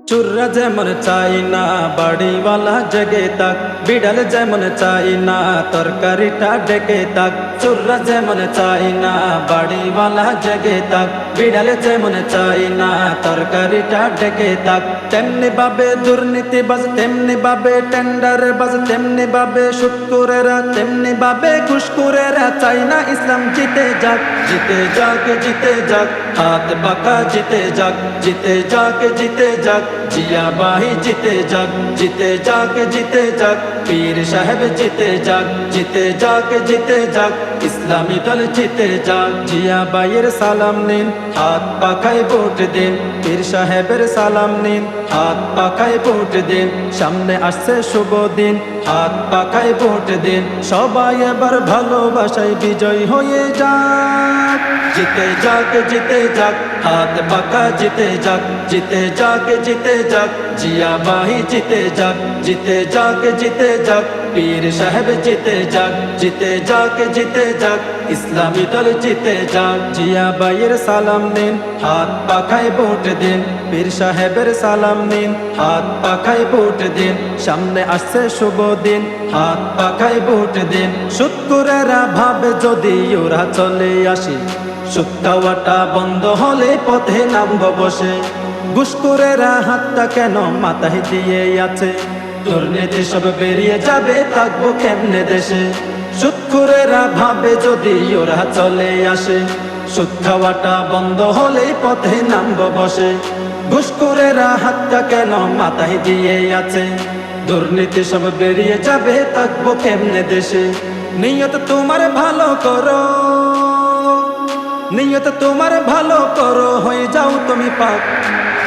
চুররা যেমন চাই না বাড়িওয়ালা জেগে তাক, বিড়াল যেমন চাই না তরকারিটা ডেকে তাক। চুররা যেমন চাই না বাড়িওয়ালা জেগে তাক, বিড়াল যেমন চাই না তরকারিটা ডেকে তাক। তেমনি ভাবে দুর্নীতিবাজ, তেমনি ভাবে টেন্ডার বাজ, তেমনি ভাবে সুৎখোরেরা, তেমনি ভাবে ঘুষখোরেরা চাই না ইসলাম জিতে যাক। জিতে যাক, জিতে যাক, হাত পাকা জিতে যাক। জিতে যাক, জিতে যাক, জিয়া বাহি জিতে যাক। জিতে যাক, জিতে যাক, পীর সাহেব জিতে যাক। জিতে যাক, জিতে যাক, ইসলামী দল জিতে যাক। জিয়া বাইয়ের সালাম নিন, হাত পাখায় ভোট দিন। পীর সাহেবের সালাম নিন, হাত পাখায় ভোট দিন। সামনে আসছে শুভ দিন, হাত পাখায় ভোট দিন। সবাই এবার ভালোবাসায় বিজয় হয়ে যাক। জিতে যাক, জিতে যাক, হাত পাকা জিতে যাক। জিতে যাক, জিতে যাক, জিয়া বাহি জিতে যাক। জিতে যাক, জিতে যাক, পীর সাহেব জিতে যাক। জিতে যাক, জিতে যাক, ইসলামী দল জিতে যাক। জিয়া বাইয়ের সালাম নিন, হাত পাখায় ভোট দিন। পীর সাহেবের সালাম নিন, হাত পাখায় ভোট দিন। সামনে আসছে শুভ দিন, হাত পাখায় ভোট দিন। সুৎখোরেরা ভাবে যদি ওরা চলে আসে, সুদ খাওয়াটা বন্ধ হলে পথে নামব বসে। ঘুষখোরেরা হাতটা কেন মাথায় দিয়ে আছে, দুর্নীতি সব বেরিয়ে যাবে, থাকবো কেমনে দেশে। সুৎখোরেরা ভাবে যদি ওরা চলে আসে, সুদ খাওয়াটা বন্ধ হলে পথে নামব বসে। ঘুষখোরেরা হাতটা কেন মাথায় দিয়ে আছে, দুর্নীতি সব বেরিয়ে যাবে, থাকবো কেমনে দেশে। নিয়ত তোমার ভালো করো, নিয়ত তোমার ভালো করো, হয়ে যাও তুমি পাক।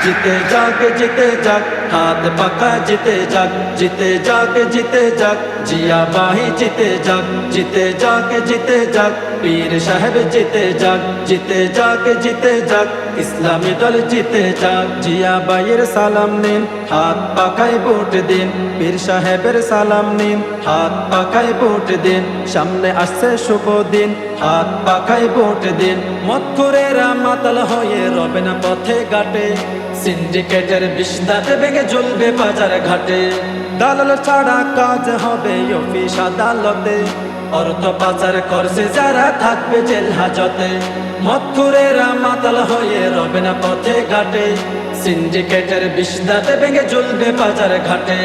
জিতে যাক, জিতে যাক, হাত পাকা জিতে যাক। জিতে যাক, জিতে যাক, জিয়া বাহি জিতে যাক। জিতে যাক, জিতে যাক, পীর সাহেব জিতে যাক। জিতে যাক, জিতে যাক, ইসলামী দল জিতে যাক। জিয়া বাইয়ের সালাম নিন, হাত পাখায় ভোট দিন। পীর সাহেবের সালাম নিন, হাত পাখায় ভোট দিন। সামনে আসছে শুভ দিন, হাত পাখায় ভোট দিন। মদখোরেরা মাতাল হয়ে রবে না পথে ঘাটে, সিন্ডিকেটের বিস্তারে ভেঙে জ্বলবে বাজার ঘাটে। দালাল ছাড়া কাজ হবে অফিস আদালতে, অর্থ পাচার করছে যারা থাকবে জেল হাজতে। মদখোরেরা মাতাল হয়ে রবে না পথে ঘাটে, সিন্ডিকেটের বিস্তারে ভেঙে জ্বলবে বাজার ঘাটে।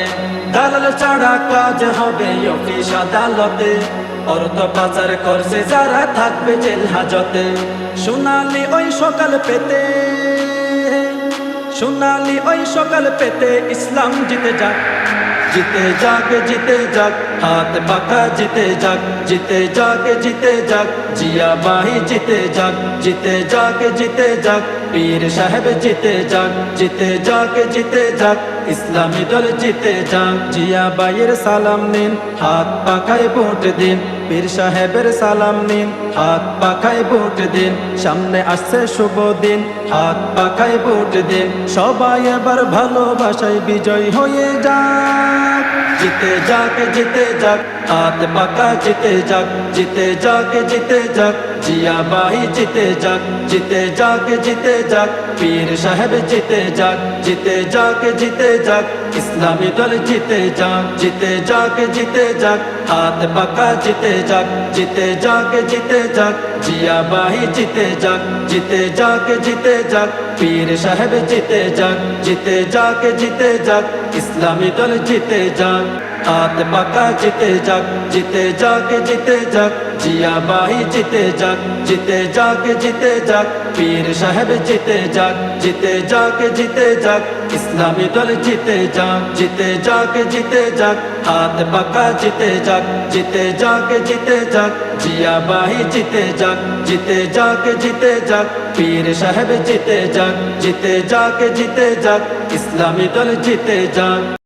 দালাল ছাড়া কাজ হবে অফিস আদালতে, অর্থ পাচার করছে যারা থাকবে জেল হাজতে। সোনালি ওই সকাল পেতে, সোনালি ওই সকাল পেতে, ইসলাম জিতে যাক। জিতে যাক, জিতে যাক, হাত পাকা জিতে যাক। জিতে যাক, জিতে যাক, জিয়া বাহি জিতে যাক। জিতে যাক, জিতে যাক, পীর সাহেব জিতে যাক। জিতে যাক, জিতে যাক, ইসলামী দল জিতে যাক। জিয়া বাইয়ের সালাম নিন, হাত পাখায় ভোট দিন। পীর সাহেবের সালাম নিন, হাত পাখায় ভোট দিন। সামনে আসছে শুভ দিন, হাত পাখায় ভোট দিন। সবাই এবার ভালোবাসায় বিজয় হয়ে যাক। জিতে যাক, জিতে যাক, হাত পাকা জিতে যাক। জিতে যাক, জিতে যাক, জিয়া বাহি জিতে যাক। জিতে যাক, জিতে যাক, পীর সাহেব জিতে যাক। জিতে যাক, জিতে যাক, ইসলামী দল জিতে যাক। জিতে যাক, জিতে যাক, হাত পাকা জিতে যাক। জিতে যাক, জিতে যাক, জিয়া বাহি জিতে যাক। জিতে যাক, জিতে যাক, পীর সাহেব জিতে যাক। জিতে যাক, জিতে যাক, ইসলামী দল জিতে যাক। হাত পাকা জিতে যাক। জিতে যাক, জিতে যাক, জিয়া বাহি জিতে যাক। জিতে যাক, জিতে যাক, পীর সাহেব জিতে যাক। জিতে যাক, জিতে যাক, ইসলামী দল জিতে যাক। জিতে যাক, জিতে যাক, হাত পাকা জিতে যাক। জিতে যাক, জিতে যাক, জিয়া বাহি জিতে যাক। জিতে যাক, জিতে যাক, পীর সাহেব জিতে যাক। জিতে যাক, জিতে যাক, ইসলামী দল জিতে যাক।